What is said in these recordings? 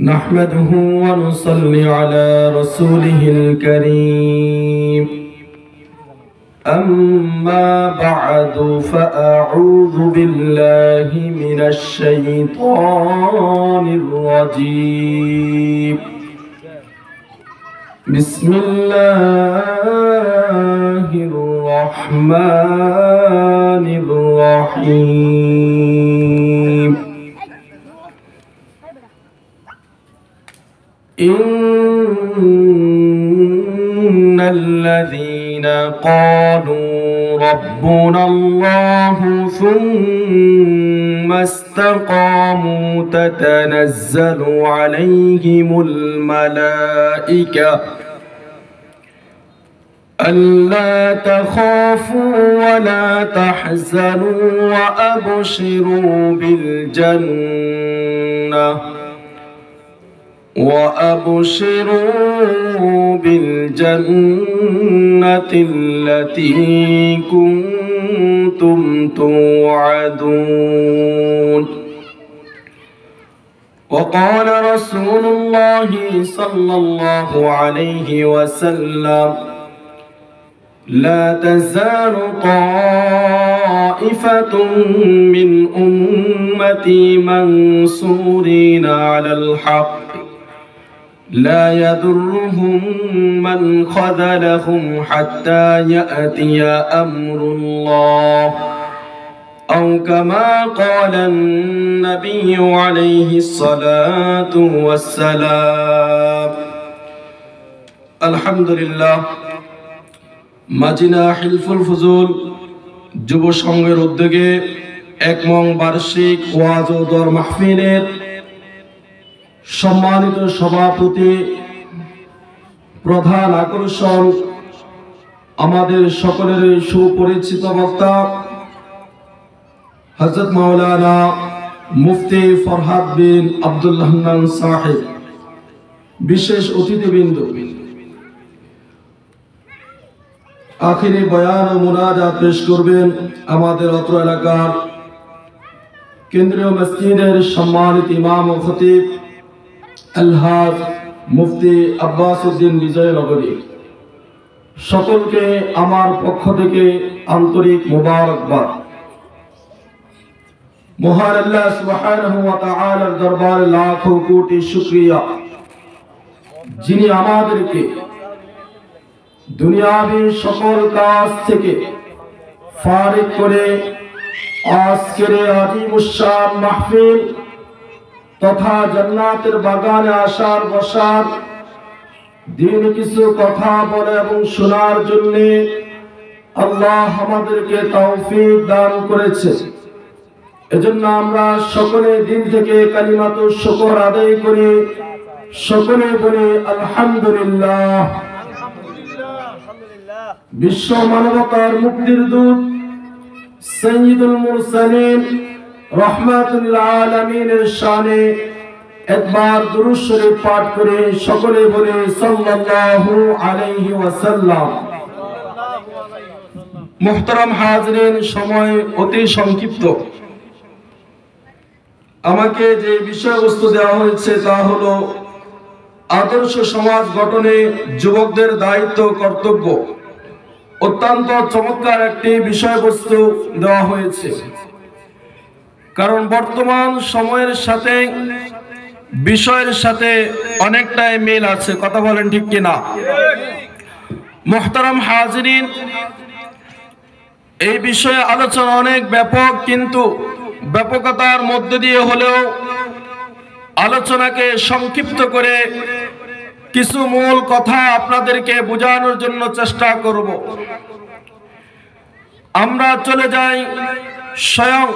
نحمده ونصلي على رسوله الكريم أما بعد فأعوذ بالله من الشيطان الرجيم بسم الله الرحمن الرحيم إن الذين قالوا ربنا الله ثم استقاموا تتنزل عليهم الملائكة ألا تخافوا ولا تحزنوا وأبشروا بالجنة التي كنتم توعدون. وقال رسول الله صلى الله عليه وسلم لا تزال طائفة من أمتي منصورين على الحق لا يضرهم من خذلهم حتى يأتي أمر الله أو كما قال النبي عليه الصلاة والسلام. الحمد لله মাজিনা হিলফুল ফুজুল যুব সংঘের উদ্যোগে একমং বার্ষিক ওয়াজ ও দর মাহফিলের সম্মানিত সভাপতি, প্রধান আকর্ষণ, আমাদের সকলের সুপরিচিত বক্তা হযরত মাওলানা মুফতি ফরহাদ বিন আব্দুল্লাহ হান্নান সাহেব, বিশেষ অতিথিবৃন্দ, আখিরি বয়ান ও মুনাজাত পেশ করবেন আমাদের অত্র এলাকার কেন্দ্রীয় মসজিদের সম্মানিত ইমাম ও খতিব আলহাজ মুফতি আব্বাস উদ্দিন বিজয়নগরী। সকলকে আমার পক্ষ থেকে আন্তরিক মোবারকবাদ। মহান আল্লাহ সুবহানাহু ওয়া তাআলার দরবারে লাখো কোটি শুকরিয়া, যিনি আমাদেরকে দুনিয়াবি সকল কাজ থেকে ফারিগ করে আজকের আজিমুশ-শান মাহফিল তথা জান্নাতের বাগানে আসার বসার, দিন কিছু কথা বলে এবং শোনার জন্য আল্লাহ আমাদেরকে তৌফিক দান করেছে। এজন্য আমরা সকলে দিল থেকে কালিমাতুশ শুকর আদায় করি, সকলে বলি আলহামদুলিল্লাহ। বিশ্ব মানবতার মুক্তির দূত সাইয়্যিদুল মুরসালিন রাহমাতুল আলামিনের শানে একবার দুরূদ শরীফ পাঠ করে সকলে বলে সাল্লাল্লাহু আলাইহি ওয়াসাল্লাম। মুহতারাম হাজিরিন, সময় অতি সংক্ষিপ্ত। আমাকে যে বিষয়বস্তু দেওয়া হয়েছে তা হলো আদর্শ সমাজ গঠনে যুবকদের দায়িত্ব কর্তব্য। অত্যন্ত চমৎকার একটি বিষয়বস্তু দেওয়া হয়েছে, কারণ বর্তমান সময়ের সাথে বিষয়ের সাথে অনেকটাই মিল আছে। কথা বলেন ঠিক কিনা? মুহতারাম হাজিরিন, এই বিষয়ে আলোচনা অনেক ব্যাপক, কিন্তু ব্যাপকতার মধ্য দিয়ে হলেও আলোচনাকে সংক্ষিপ্ত করে কিছু মূল কথা আপনাদেরকে বোঝানোর জন্য চেষ্টা করব। আমরা চলে যাই স্বয়ং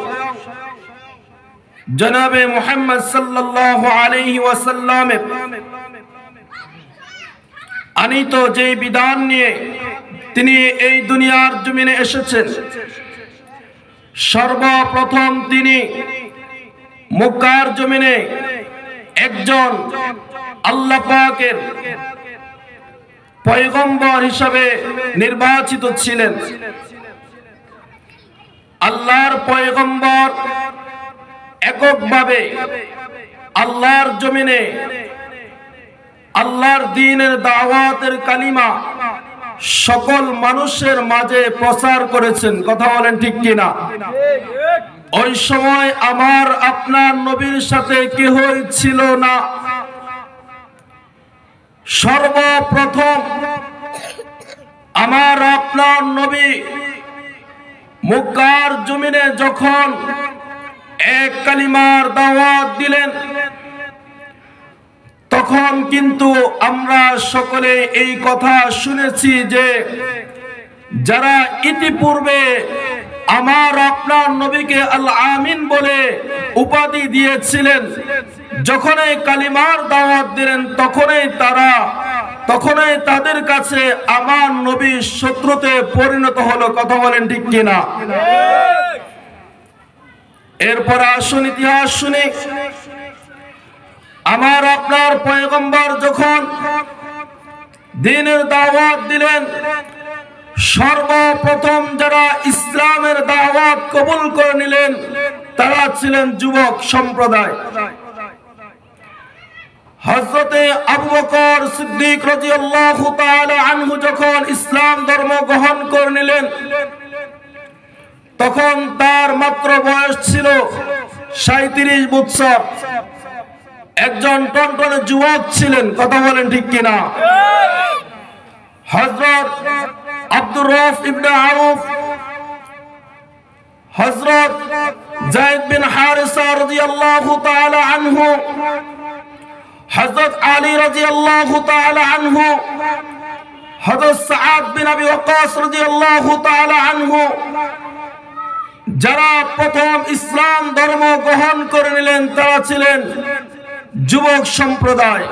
জনাবে মুহাম্মদ সাল্লাল্লাহু আলাইহি ওয়াসাল্লামের আনিত যে বিধান নিয়ে তিনি এই দুনিয়ার জমিনে এসেছেন। সর্বপ্রথম তিনি মক্কার জমিনে একজন আল্লাহ পাকের পয়গম্বর হিসাবে নির্বাচিত ছিলেন। আল্লাহর পয়গম্বর এককভাবে আল্লাহর জমিনে আল্লাহর দ্বীনের দাওয়াতের কালিমা সকল মানুষের মাঝে প্রচার করেছেন। কথা বলেন ঠিক কিনা? ওই সময় আমার আপনার নবীর সাথে কেহই ছিল না। সর্বপ্রথম আমার আপনার নবী মক্কার জমিনে যখন এক কালিমার দাওয়াত দিলেন, তখন কিন্তু আমরা সকলে এই কথা শুনেছি যে যারা ইতিপূর্বে আমার আপনার নবীকে আল আমিন বলে উপাধি দিয়েছিলেন, যখন এই কালিমার দাওয়াত দিলেন তখনই তাদের কাছে আমার নবী শত্রুতে পরিণত হলো। কথা বলেন ঠিক কিনা? এরপর আসুন ইতিহাস শুনি। আমার আপনার পয়গম্বর যখন দ্বীনের দাওয়াত দিলেন, সর্বপ্রথম যারা ইসলামের দাওয়াত কবুল করে নিলেন তারা ছিলেন যুবক সম্প্রদায়। হযরতে আবু বকর সিদ্দিক রাদিয়াল্লাহু তাআলা আনহু যখন ইসলাম ধর্ম গ্রহণ করে নিলেন, তখন তার মাত্র বয়স ছিল 37 বছর। একজন টনটনে যুবক ছিলেন। কথা বলেন ঠিক কিনা? হযরত আব্দুর রউফ ইবনে আউফ, হযরত যায়েদ বিন হারিসা রাদিয়াল্লাহু তাআলা আনহু, হযরত আলী রাদিয়াল্লাহু তাআলা আনহু, হযরত সাআদ বিন আবি ওয়াক্কাস রাদিয়াল্লাহু তাআলা আনহু, যারা প্রথম ইসলাম ধর্ম গ্রহণ করে নিলেন তারা ছিলেন যুবক সম্প্রদায়।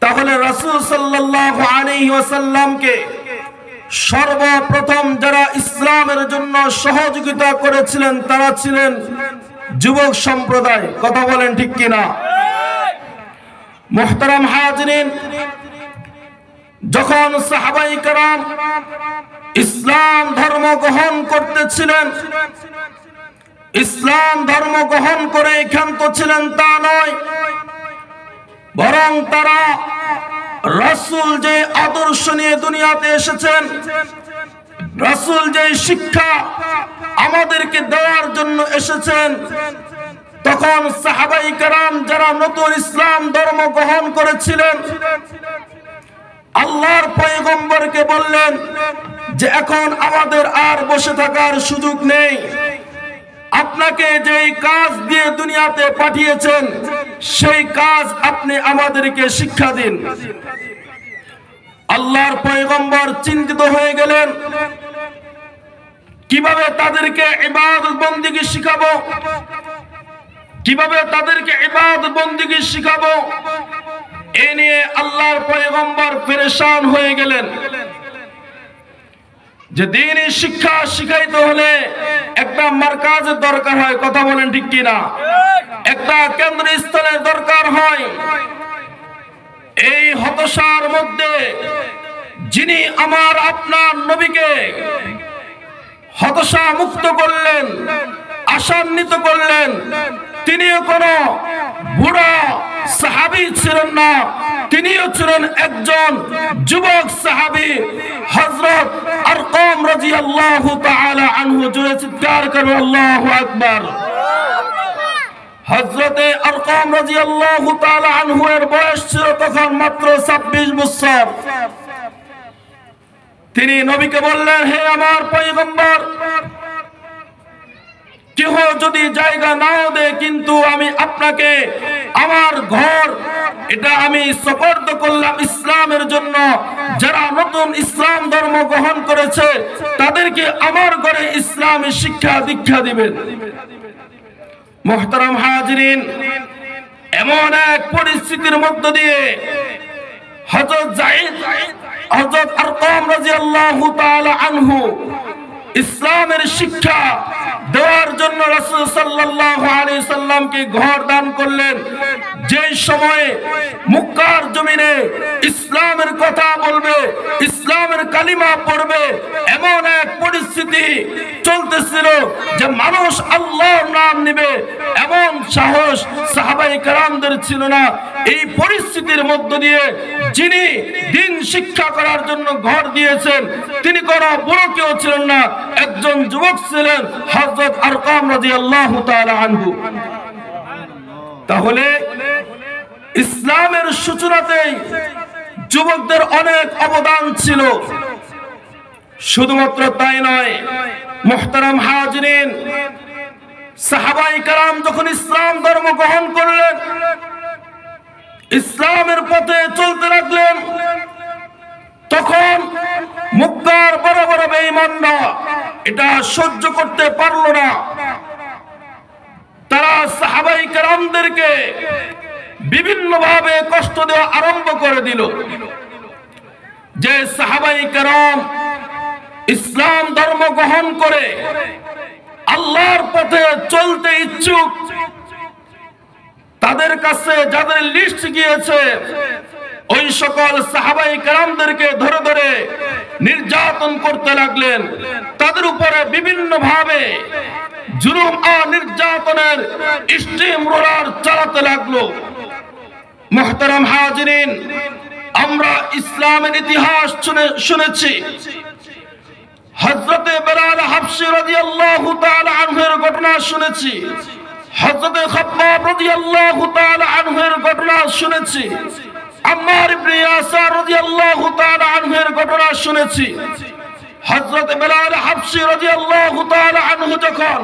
তাহলে রাসূল সাল্লাল্লাহু আলাইহি ওয়াসাল্লামকে সর্বপ্রথম যারা ইসলামের জন্য সহযোগিতা করেছিলেন তারা ছিলেন যুবক সম্প্রদায়। কথা বলেন ঠিক কিনা? মুহতারাম হাজিরিন, যখন সাহাবায়ে কেরাম ইসলাম ধর্ম গ্রহণ করতেছিলেন, ইসলাম ধর্ম গ্রহণ করে ক্ষান্ত ছিলেন তা নয়, বরং তারা রাসূল যে আদর্শ নিয়ে দুনিয়াতে এসেছেন, রাসূল যে শিক্ষা আমাদেরকে দেওয়ার জন্য এসেছেন, তখন সাহাবায়ে কেরাম যারা নতুন ইসলাম ধর্ম গ্রহণ করেছিলেন আল্লাহর পয়গম্বরকে বললেন যে এখন আমাদের আর বসে থাকার সুযোগ নেই, আপনাকে যেই কাজ দিয়ে দুনিয়াতে পাঠিয়েছেন সেই কাজ আপনি আমাদেরকে শিক্ষা দিন। আল্লাহর পয়গম্বর চিন্তিত হয়ে গেলেন, কিভাবে তাদেরকে ইবাদত বন্দেগী শিখাবো, কিভাবে তাদেরকে ইবাদত বন্দেগী শিখাবো। এ নিয়ে আল্লাহর পয়গম্বর পেরেশান হয়ে গেলেন যে দ্বীনি শিক্ষা শিখাইতে হলে একটা মারকাজের দরকার হয়। কথা বলেন ঠিক কিনা? একটা কেন্দ্রস্থলের দরকার হয়। এই হতাশার মধ্যে যিনি আমার আপনার নবীকে হতাশা মুক্ত করলেন, আশান্বিত করলেন, তিনিও কোনো বুড়া সাহাবী ছিলেন না, তিনিও ছিলেন একজন যুবক সাহাবী, হযরত আরকাম রাদিয়াল্লাহু তাআলা আনহু। জোরে চিৎকার করুন আল্লাহু আকবার। হযরতে আরকাম রাদিয়াল্লাহু তাআলা আনহু এর বয়স ছিল তখন মাত্র 26 বছর। তিনি নবীকে বললেন, হে আমার পয়গম্বর, কেহ যদি জায়গা নাও দে, কিন্তু আমি আপনাকে আমার ঘর এটা আমি সুপর্দ করলাম ইসলামের জন্য। যারা নতুন ইসলাম ধর্ম গ্রহণ করেছে তাদেরকে আমার ঘরে ইসলামী শিক্ষা দীক্ষা দিবেন। মুহতারাম হাজিরিন, এমন এক পরিস্থিতির মধ্য দিয়ে হযরত আরকাম রাদিয়াল্লাহু তাআলা আনহু ইসলামের শিক্ষা দেওয়ার জন্য রাসূল সাল্লাল্লাহু আলাইহি সাল্লামকে ঘর দান করলেন। যেই সময়ে মক্কার জমিনে ইসলামের কথা বলবে, ইসলামের কালিমা পড়বে, এমন এক পরিস্থিতি চলতেছিল যে মানুষ আল্লাহর নাম নেবে এমন সাহস সাহাবায়ে কেরামদের ছিল না। এই পরিস্থিতির মধ্য দিয়ে যিনি দ্বীন শিক্ষা করার জন্য ঘর দিয়েছেন তিনি কোনো বড় কেউ ছিলেন না, একজন যুবক ছিলেন, হযরত আরকাম রাদিয়াল্লাহু তাআলা আনহু। তাহলে ইসলামের সূচনাতেই যুবকদের অনেক অবদান ছিল। শুধুমাত্র তাই নয়, মুহতারাম হাজিরিন, সাহাবায়ে কেরাম যখন ইসলাম ধর্ম গ্রহণ করলেন, ইসলামের পথে চলতে লাগলেন, তখন মক্কার বড় বড় বেঈমানরা এটা সহ্য করতে পারল না। তারা সাহাবায়ে কেরামদেরকে বিভিন্ন ভাবে কষ্ট দেওয়া আরম্ভ করে দিল। যে সাহাবায়ে কেরাম ইসলাম ধর্ম গ্রহণ করে আল্লাহর পথে চলতে ইচ্ছুক, তাদের কাছে যাদের লিস্ট গিয়েছে ওই সকল সাহাবায়ে কেরামদেরকে ধরে ধরে নির্যাতন করতে লাগলেন। তাদের উপরে বিভিন্ন ভাবে জুলুম আর নির্যাতনের স্টিম রোলার চালাতে লাগলো। মুহতারাম হাজিরিন, আমরা ইসলামের ইতিহাস শুনেছি। হযরতে বেলাল হাবশী রাদিয়াল্লাহু তাআলা আনহুর ঘটনা শুনেছি, হযরতে খাব্বাব রাদিয়াল্লাহু তাআলা আনহুর ঘটনা শুনেছি, আম্মার ইবনে ইয়াসার রাদিয়াল্লাহু তাআলা আনহুর ঘটনা শুনেছি। হযরতে বেলাল হাবশী রাদিয়াল্লাহু তাআলা আনহু যখন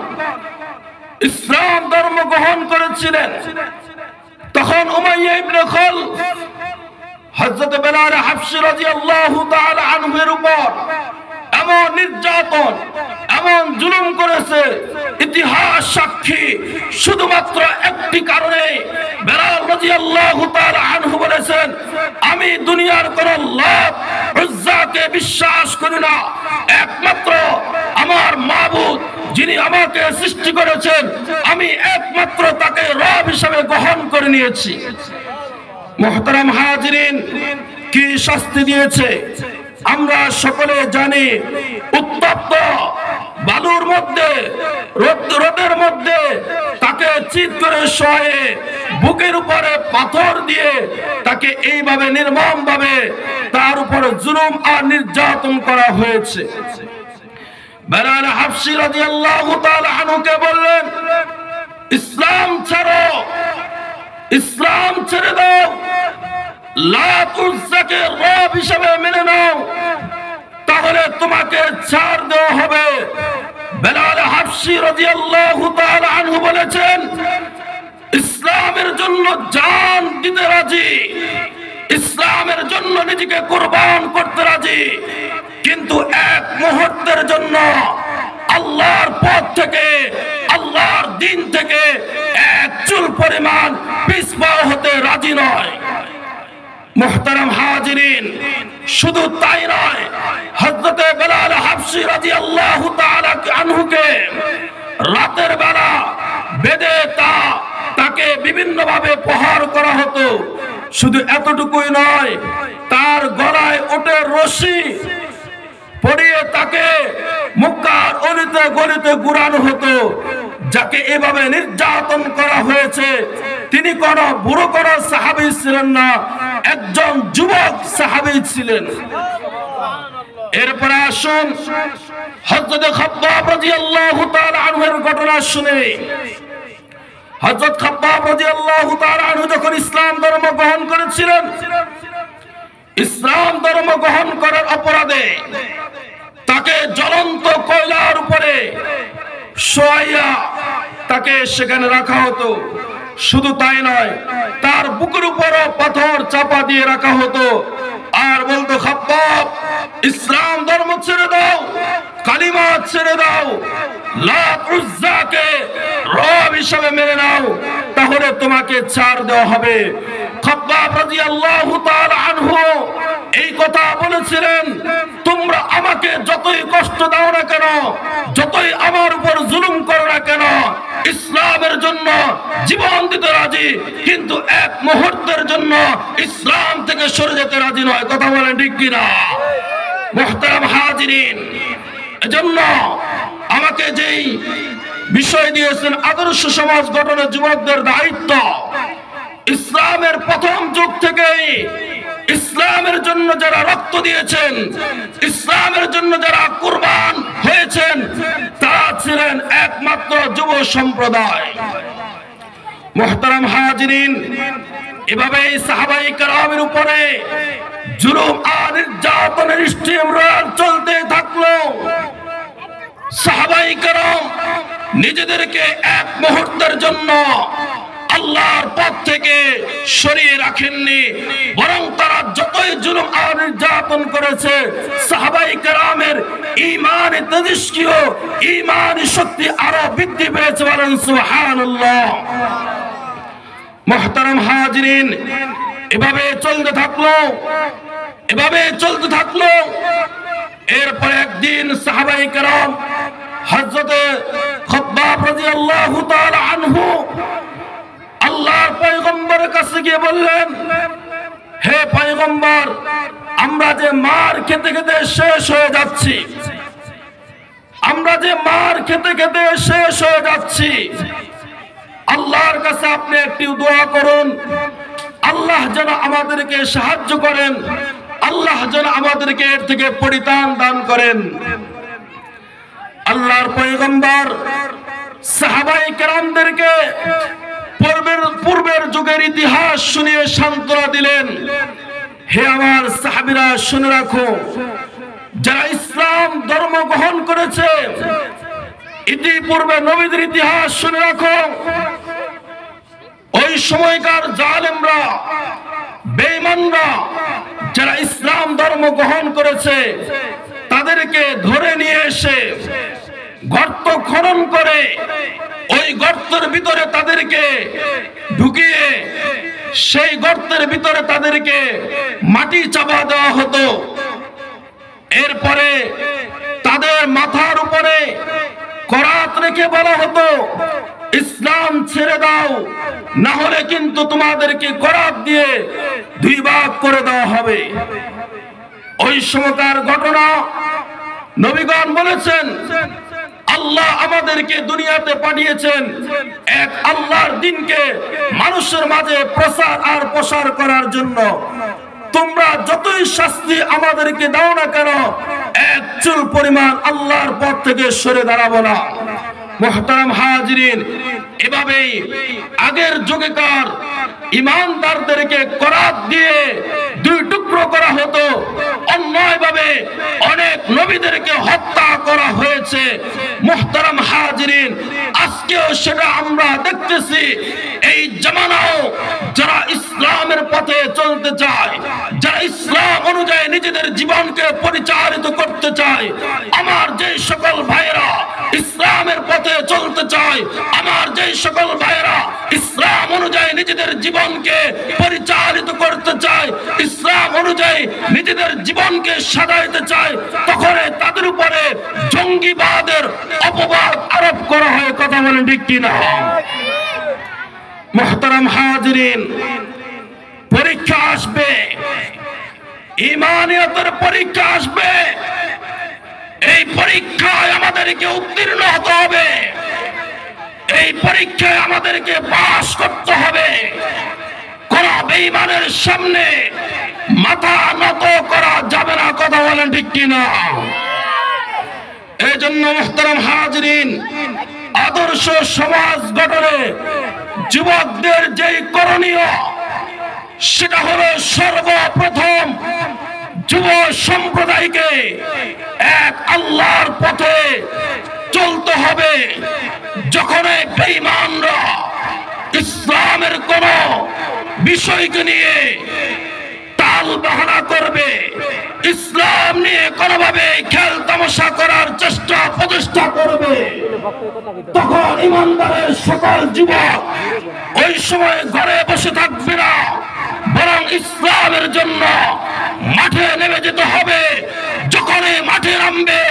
ইসলাম ধর্ম গ্রহণ করেছিলেন, তখন উমাইয়া ইবনে খালফ হযরত বেলাল হাবশী রাদিয়াল্লাহু তাআলা আনহুর উপর এমন নির্যাতন, এমন জুলুম করেছে, ইতিহাস সাক্ষী। শুধুমাত্র একটি কারণে বেলাল রাদিয়াল্লাহু তাআলা আনহু বলেছেন, আমি দুনিয়ার কোন লাত উজ্জাকে বিশ্বাস করি না, একমাত্র আমার মাবুদ যিনি আমাকে সৃষ্টি করেছেন আমি একমাত্র তাকে রব হিসেবে গ্রহণ করে নিয়েছি। মুহতারাম হাজিরিন, কি শাস্তি দিয়েছে আমরা সকলে জানি। উত্তপ্ত বালুর মধ্যে, রোদের মধ্যে তাকে চিৎ করে শোয়ে, বুকের উপরে পাথর দিয়ে তাকে এইভাবে নির্মম ভাবে তার উপরে জুলুম আর নির্যাতন করা হয়েছে। বেলাল হাবশী রাদিয়াল্লাহু তাআলা আনহুকে বললেন, ইসলাম ছাড়ো, ইসলাম ছেড়ে দাও, লাত উজ্জাকে রব হিসেবে মেনে নাও, তাহলে তোমাকে ছাড় দেওয়া হবে। বেলাল হাবশী রাদিয়াল্লাহু তাআলা আনহু বলেছেন, ইসলামের জন্য জান দিতে রাজি, ইসলামের জন্য নিজেকে কুরবান করতে রাজি, কিন্তু এক মুহূর্তের জন্য আল্লাহর পথ থেকে, আল্লাহর দ্বীন থেকে এক চুল পরিমাণ পিছপা হতে রাজি নয়। মুহতারাম হাজিরিন, শুধু তাই নয়, হযরতে বেলাল হাবশী রাদিয়াল্লাহু তাআলা আনহুকে রাতের বেলা বেঁধে তাকে বিভিন্ন ভাবে প্রহার করা হতো। শুধু এতটুকুই নয়, তার গলায় ওটের রশি পরিয়ে তাকে মক্কার অলিতে গলিতে ঘুরানো হতো। যাকে এভাবে নির্যাতন করা হয়েছে তিনি কোন বুড়ো কোন সাহাবী ছিলেন না, একজন যুবক সাহাবী ছিলেন। এরপরে আসুন হযরত খাব্বাব রাদিয়াল্লাহু তাআলা আনহুর ঘটনা শুনে। হযরত খাব্বাব রাদিয়াল্লাহু তাআলা আনহু যখন ইসলাম ধর্ম গ্রহণ করেছিলেন, ইসলাম ধর্ম গ্রহণ করার অপরাধে তাকে জ্বলন্ত কয়লার উপরে শোয়াইয়া তাকে সেখানে রাখা হতো। শুধু তাই নয়, তার বুকের উপরও পাথর চাপা দিয়ে রাখা হতো আর বলতো, খাব্বাব ইসলাম ধর্ম ছেড়ে দাও, কালিমা ছেড়ে দাও, লাত উজ্জাকে রব হিসেবে মেনে নাও, তাহলে তোমাকে ছাড় দেওয়া হবে। খাব্বাব রাদিয়াল্লাহু তাআলা আনহু এই কথা বলেছিলেন, তোমরা আমাকে যতই কষ্ট দাও না কেন, যতই আমার উপর জুলুম করো না কেন, ইসলামের জন্য জীবন দিতে রাজি, কিন্তু এক মুহূর্তের জন্য ইসলাম থেকে সরে যেতে রাজি নয়। কথা বলেন ঠিক কিনা? মুহতারাম হাজিরিন, এজন্য আমাকে যেই বিষয় দিয়েছেন আদর্শ সমাজ গঠনের যুবকদের দায়িত্ব, ইসলামের প্রথম যুগ থেকেই ইসলামের জন্য যারা রক্ত দিয়েছেন, ইসলামের জন্য যারা কুরবান হয়েছেন, তারা ছিলেন একমাত্র যুব সম্প্রদায়। মুহতারাম হাজিরিন, এভাবেই সাহাবায়ে কেরামের উপরে জুলুম আর নির্যাতনের স্টিম রোলার চলতে থাকলো। সাহাবায়ে কেরাম নিজেদেরকে এক মুহূর্তের জন্য আল্লাহর পথ থেকে সরিয়ে রাখেননি, বরং তারা যতই জুলুম আর নির্যাতন করেছে, সাহাবায়ে কেরামের ঈমান তেজস্ক্রিয় ঈমানি শক্তি আরো বৃদ্ধি পেয়েছে। বলেন সুবহানাল্লাহ। মুহতারাম হাজিরিন, এভাবে চলতে থাকলো, এভাবে চলতে থাকলো। এরপর একদিন সাহাবায়ে কেরাম হযরতে খাব্বাব রাদিয়াল্লাহু তাআলা আনহু আল্লাহর পয়গম্বরের কাছে গিয়ে বললেন, হে পয়গম্বর, আমরা যে মার খেতে খেতে শেষ হয়ে যাচ্ছি, আমরা যে মার খেতে খেতে শেষ হয়ে যাচ্ছি, আল্লাহর কাছে আপনি একটি দোয়া করুন, আল্লাহ যেন আমাদেরকে সাহায্য করেন, আল্লাহ যেন আমাদেরকে এর থেকে পরিত্রাণ দান করেন। আল্লাহর পয়গম্বর সাহাবায়ে কেরামদেরকে পূর্বের যুগের ইতিহাস শুনিয়ে সান্ত্বনা দিলেন, হে আমার সাহাবীরা, শুনে রাখো, যারা ইসলাম ধর্ম গ্রহণ করেছে, ইতিপূর্বে নবীদের ইতিহাস শুনে রাখো, ওই সময়কার জালেমরা, বেঈমানরা যারা ইসলাম ধর্ম গ্রহণ করেছে, তাদেরকে ধরে নিয়ে এসে গর্ত খনন করে ওই গর্তের ভিতরে তাদেরকে ঢুকিয়ে সেই গর্তের ভিতরে তাদেরকে মাটি চাপা দেওয়া হতো। এরপরে তাদের মাথার উপরে করাত রেখে বলা হতো, ইসলাম ছেড়ে দাও, না হলে কিন্তু তোমাদেরকে করাত দিয়ে দুই ভাগ করে দেওয়া হবে। ওই সময়কার ঘটনা নবীগণ বলেছেন, আল্লাহ আমাদেরকে দুনিয়াতে পাঠিয়েছেন এক আল্লাহর দ্বীনকে মানুষের মাঝে প্রচার আর প্রসার করার জন্য। তোমরা যতই শাস্তি আমাদেরকে দাও না কেন, এক চুল পরিমাণ আল্লাহর পথ থেকে সরে দাঁড়াবো না। মুহতারাম হাজিরিন, এভাবেই আগের যুগেকার ইমানদারদেরকে করাত দিয়ে দুই টুকরো করা হতো, অন্যায়ভাবে অনেক নবীদেরকে হত্যা করা হয়েছে। মুহতারাম হাজিরিন, আজকেও সেটা আমরা দেখতেছি। এই জামানাও যারা ইসলামের পথে চলতে চায়, যারা ইসলাম অনুযায়ী নিজেদের জীবনকে পরিচালিত করতে চায়, আমার যে সকল ভাইরা ইসলামের পথে চলতে চায়, আমার যে সকল ভাইরা ইসলাম অনুযায়ী নিজেদের জীবনকে পরিচালিত করতে চায়, ইসলাম অনুযায়ী নিজেদের জীবনকে সাজাইতে চায়, তখন তাদের উপরে জঙ্গিবাদের অপবাদ আরোপ করা হয়। কথা বলেন ঠিক কিনা? মুহতারাম হাজিরিন, পরীক্ষা আসবে, ঈমানিয়তের পরীক্ষা আসবে। এই পরীক্ষায় আমাদেরকে উত্তীর্ণ হতে হবে, এই পরীক্ষায় আমাদেরকে পাস করতে হবে। কোন বেঈমানের সামনে মাথা নত করা যাবে না। কথা বলেন ঠিক কিনা? এই জন্য মুহতারাম হাজিরিন, আদর্শ সমাজ গঠনে যুবকদের যেই করণীয়, সেটা হলো সর্বপ্রথম যুব সম্প্রদায়কে এক আল্লাহর পথে চলতে হবে। যখন বেঈমানরা ইসলামের কোন বিষয়কে নিয়ে তাল বাহানা করবে, ইসলাম নিয়ে কোনোভাবে খেল তামাশা করার প্রচেষ্টা করবে, তখন ইমানদারের সকল যুবক ওই সময় ঘরে বসে থাকবে না, বরং ইসলামের জন্য মাঠে নেমে যেতে হবে। যখনই মাঠে নামবে,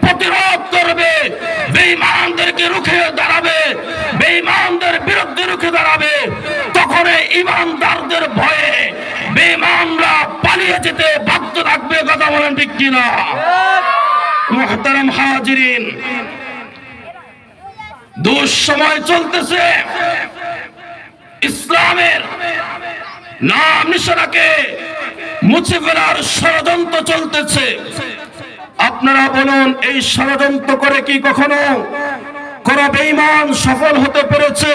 প্রতিরোধ করবে, বেঈমানদেরকে রুখে দাঁড়াবে, বেঈমানদের বিরুদ্ধে রুখে দাঁড়াবে, তখন ইমানদারদের ভয়ে বেঈমানরা পালিয়ে যেতে বাধ্য থাকবে। কথা বলেন ঠিক কিনা? মুহতারাম হাজিরিন, দুঃসময় চলতেছে। ইসলামের নাম নিশানাকে মুছে ফেলার ষড়যন্ত্র চলতেছে। আপনারা বলুন, এই ষড়যন্ত্র করে কি কখনো কোন বেঈমান সফল হতে পেরেছে?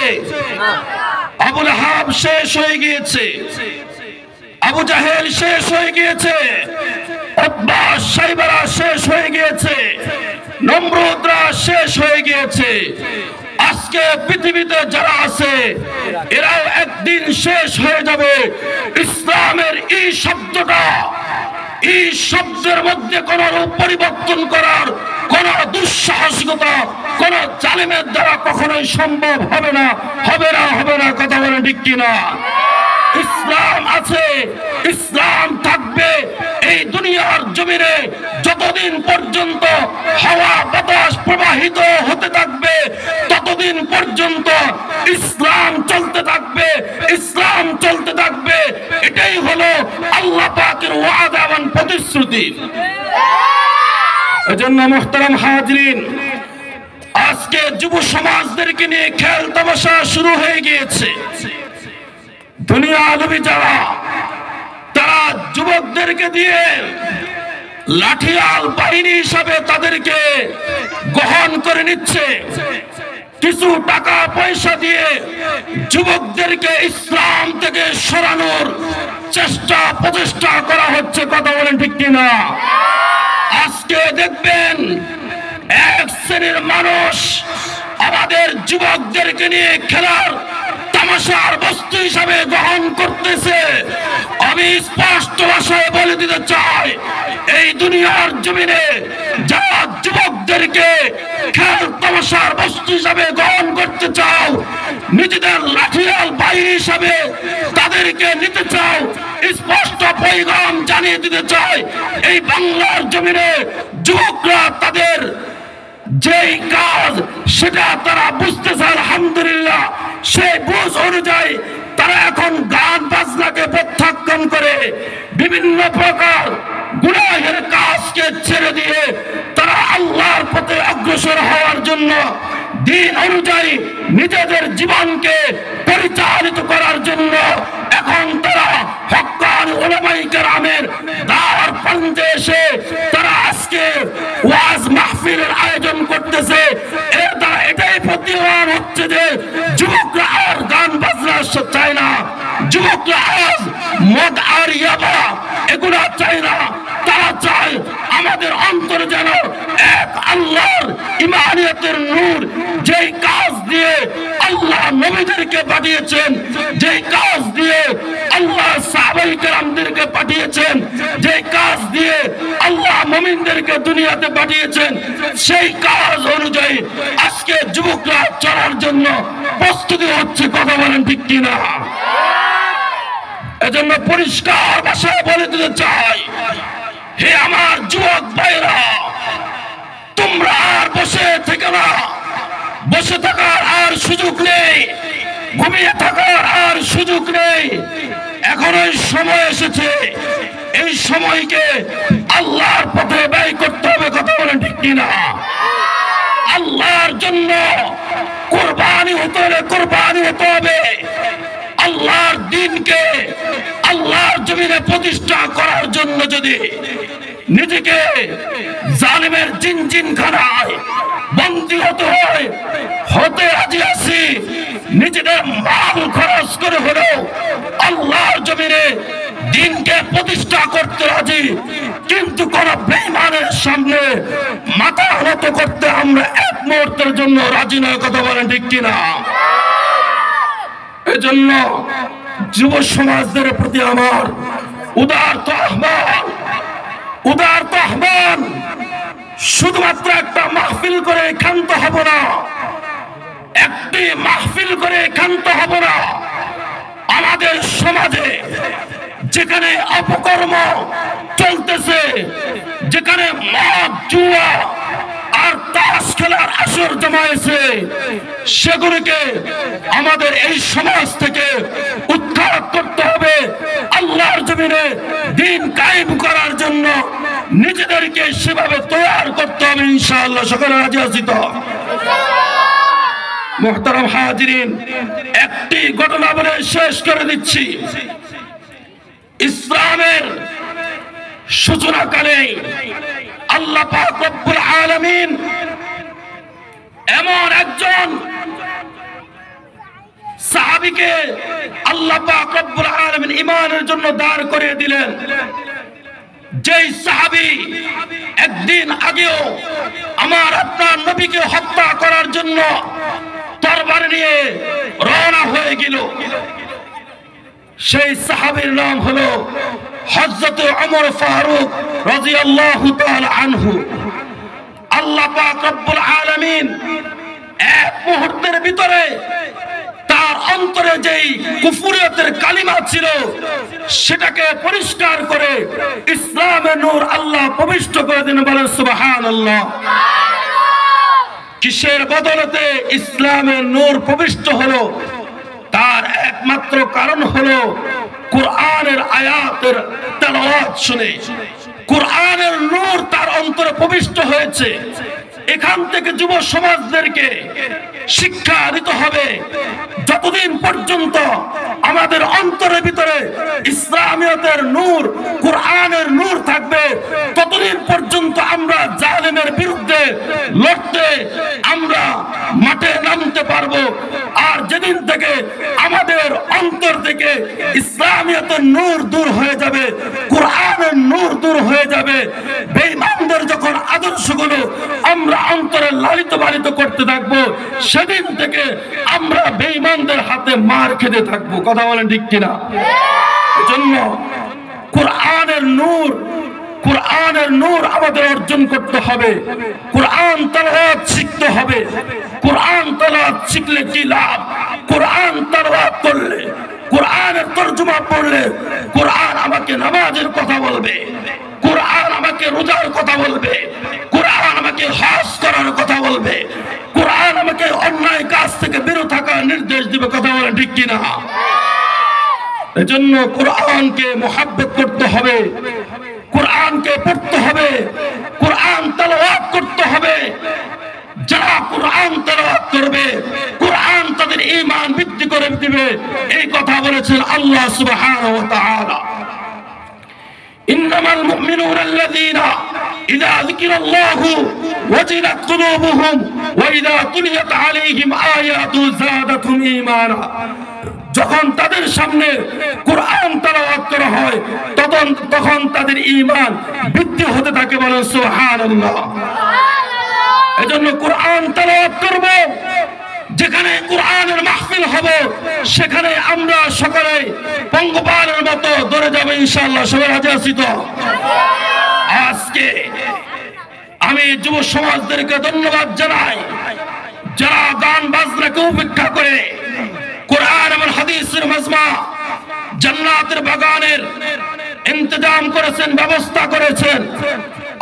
আবু লাহাব শেষ হয়ে গিয়েছে, আবু জাহেল শেষ হয়ে গিয়েছে, উতবা সাইবারা শেষ হয়ে গিয়েছে, নমরুদরা শেষ হয়ে গিয়েছে। আজকে পৃথিবীতে যারা আছে এরাও একদিন শেষ হয়ে যাবে। ইসলামের এই শব্দটা, এই শব্দের মধ্যে কোন পরিবর্তন করার কোন দুঃসাহসিকতা কোন জালেমের দ্বারা কখনোই সম্ভব হবে না, হবে না, হবে না। কথা বলেন ঠিক কিনা? ইসলাম আছে, ইসলাম থাকবে এই দুনিয়ার জমিনে যতদিন পর্যন্ত হাওয়া বাতাস প্রবাহিত হতে থাকবে, ততদিন পর্যন্ত ইসলাম চলতে থাকবে, ইসলাম চলতে থাকবে। এটাই হলো আল্লাহ পাকের ওয়াদা এবং প্রতিশ্রুতি। এজন্য মুহতারাম হাজিরিন, আজকে যুব সমাজদেরকে নিয়ে খেল তামাশা শুরু হয়ে গিয়েছে। দুনিয়া আলমী যারা, তারা যুবকদেরকে দিয়ে লাঠিয়াল বাহিনী হিসাবে তাদেরকে গ্রহণ করে নিচ্ছে। কিছু টাকা পয়সা দিয়ে যুবকদেরকে ইসলাম থেকে সরানোর প্রচেষ্টা করা হচ্ছে। কথা বলেন ঠিক কিনা? আজকে দেখবেন এক শ্রেণীর মানুষ আমাদের যুবকদেরকে নিয়ে খেলার তামাশার বস্তু হিসাবে গ্রহণ করতেছে। আমি স্পষ্ট ভাষায় বলে দিতে চাই, এই দুনিয়ার জমিনে যারা যুবকদেরকে খেল তামাশার বস্তু হিসাবে গ্রহণ করতে চাও, নিজেদের লাঠিয়াল বাহিনী হিসাবে তাদেরকে নিতে চাও, স্পষ্ট পয়গাম জানিয়ে দিতে চাই, এই বাংলার জমিনে যুবকরা তাদের যেই কাজ সেটা তারা বুঝতেছে। আলহামদুলিল্লাহ, সেই বুঝ অনুযায়ী তারা এখন গান বাজনাকে প্রত্যাখ্যান করে বিভিন্ন প্রকার গুনাহের কাজকে ছেড়ে দিয়ে তারা আল্লাহর পথে অগ্রসর হওয়ার জন্য, দিন অনুযায়ী নিজেদের জীবনকে পরিচালিত করার জন্য এখন তারা হক্কানি উলামায়ে কেরামের দ্বার প্রান্তে এসে তারা আজকে ওয়াজ মাহফিলের আয়োজন করতেছে। এর দ্বারা এটাই প্রতীয়মান হচ্ছে যে যুবকরা আর গান বাজনা চায় না, যুবকরা আজ মদ আর ইয়াবা এগুলা চায় না। তারা চায় আমাদের অন্তরে যেন এক আল্লাহর ইমানিয়তের নূর, যেই কাজ দিয়ে আল্লাহ নবীদেরকে পাঠিয়েছেন, যেই কাজ দিয়ে আল্লাহ সাহাবায়ে কেরামদেরকে পাঠিয়েছেন, যেই কাজ দিয়ে আল্লাহ মুমিনদেরকে দুনিয়াতে পাঠিয়েছেন, সেই কাজ অনুযায়ী আজকে যুবকরা চলার জন্য প্রস্তুতি হচ্ছে। কথা বলেন ঠিক কিনা? এজন্য পরিষ্কার ভাষায় বলে দিতে চাই, হে আমার যুবক ভাইরা, তোমরা আর বসে থেকে না, বসে থাকার আর সুযোগ নেই, ঘুমিয়ে থাকার আর সুযোগ নেই। এখন এই সময় এসেছে, এই সময়কে আল্লাহর পথে ব্যয় করতে হবে। কথা বলেন ঠিক কিনা? আল্লাহর জন্য কুরবানি হতে হলে কুরবানি হতে হবে। আল্লাহর দ্বীনকে আল্লাহর জমিনে প্রতিষ্ঠা করার জন্য যদি নিজেকে জালিমের জিনজিনখানায় বন্দী হতে হয়, হতে রাজি আছি। নিজেদের মাল খরচ করে হলেও আল্লাহর জমিনে দ্বীনকে প্রতিষ্ঠা করতে রাজি, কিন্তু কোন বেঈমানের সামনে মাথা নত করতে আমরা এক মুহূর্তের জন্য রাজি নয়। কথা বলেন ঠিক কিনা? এজন্য যুব সমাজদের প্রতি আমার উদারত আহ্বান, উদারত আহ্বান, শুধুমাত্র একটা মাহফিল করে ক্ষান্ত হব না, একটি মাহফিল করে ক্ষান্ত হব না। আমাদের সমাজে যেখানে অপকর্ম চলতেছে, যেখানে মদ জুয়া আর তাস খেলার আসর জমায়েছে, সেগুলোকে আমাদের এই সমাজ থেকে উৎখাত করতে হবে। আল্লাহর জমিনে দ্বীন কায়েম করার জন্য নিজেদেরকে সেভাবে তৈরি করতে হবে ইনশাআল্লাহ। সকলে রাজি আছি তো? মুহতারাম হাজিরিন, একটি ঘটনা বলে শেষ করে দিচ্ছি। ইসলামের সূচনাকালে আল্লাহ পাক রব্বুল আলামিন এমন একজন সাহাবীকে আল্লাহ পাক রব্বুল আলামিন ঈমানের জন্য দাঁড় করিয়ে দিলেন, যেই সাহাবী একদিন আগেও আমার আপনার নবীকে হত্যা করার জন্য তরবারি নিয়ে রওনা হয়ে গেল। সেই সাহাবীর নাম হলো হযরত ওমর ফারুক রাদিয়াল্লাহু তাআলা আনহু। আল্লাহ পাক রব্বুল আলামিন এক মুহূর্তের ভিতরে তার অন্তরে যেই কুফরিয়তের কালিমা ছিল সেটাকে পরিষ্কার করে ইসলামের নূর আল্লাহ প্রবিষ্ট করে দিলেন। বলেন সুবহানাল্লাহ। কিসের বদলতে ইসলামের নূর প্রবিষ্ট হলো? তার একমাত্র কারণ হলো কুরআনের আয়াতের তেলাওয়াত শুনে কুরআনের নূর তার অন্তরে প্রবিষ্ট হয়েছে। এখান থেকে যুব সমাজদেরকে শিক্ষা দিতে হবে, যতদিন পর্যন্ত আমাদের অন্তরের ভিতরে ইসলামিয়তের নূর, কুরআনের নূর থাকবে, ততদিন পর্যন্ত আমরা জালেমের বিরুদ্ধে লড়তে আমরা মাঠে নামতে পারবো। আর যেদিন থেকে আমাদের অন্তর থেকে ইসলামিয়তের নূর দূর হয়ে যাবে, কুরআনের নূর দূর হয়ে যাবে, বেঈমানদের যখন আদর্শগুলো আমরা অন্তরে লালিত পালিত করতে থাকবো, সেদিন থেকে আমরা বেঈমানদের হাতে মার খেতে থাকবো। কথা বলেন ঠিক কিনা? এজন্য কুরআনের নূর আমাদের অর্জন করতে হবে। কুরআন তেলাওয়াত শিখতে হবে। কুরআন তেলাওয়াত শিখলে কি লাভ? কুরআন তেলাওয়াত করলে, কুরআনের তরজমা পড়লে, কুরআন আমাকে নামাজের কথা বলবে, কুরআন আমাকে রোজার কথা বলবে, কুরআন আমাকে হজ করার কথা বলবে, কুরআন আমাকে অন্যায় কাজ থেকে বিরত থাকার নির্দেশ দিবে। কথা বলেন ঠিক কিনা? এজন্য কুরআনকে মুহাব্বত করতে হবে, কুরআনকে পড়তে হবে, কুরআন তেলাওয়াত করতে হবে। যারা কুরআন তেলাওয়াত করবে, কুরআন তাদের ঈমান বৃদ্ধি করে দিবে। এই কথা বলেছেন আল্লাহ সুবহানাহু ওয়া তাআলা। ইন্নামাল মুমিনুনা আল্লাযীনা ইযা যিকিরাল্লাহু ওয়াজিলাত কুলুবুহুম ওয়া ইযা তুলিয়াত আলাইহিম আয়াতু যাদাতুহুম ঈমানা। যখন তাদের সামনে কুরআন তেলাওয়াত করা হয় তখন তাদের ঈমান বৃদ্ধি হতে থাকে। বলেন সুবহানাল্লাহ। এজন্য কুরআন তেলাওয়াত করব, যেখানে কুরআনের মাহফিল হবে সেখানে আমরা সকলে পঙ্গপালের মতো দৌড়ে যাবো ইনশাআল্লাহ। সবাই রাজি আছি তো? আজকে আমি যুব সমাজদেরকে ধন্যবাদ জানাই, যারা গান বাজনাকে উপেক্ষা করে কুরআন এবং হাদিসের মাজমা, জান্নাতের বাগানের ইন্তজাম করেছেন, ব্যবস্থা করেছেন।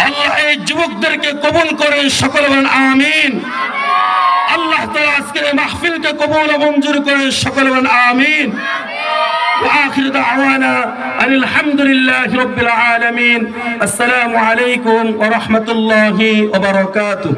আল্লাহ এই যুবকদেরকে কবুল করেন। সকলে বলেন আমিন। আল্লাহ তাআলা আজকের এই মাহফিলকে কবুল ও মঞ্জুর করেন। সকলে বলেন আমিন। وآخر دعوانا أن الحمد لله رب العالمين. السلام عليكم ورحمة الله وبركاته.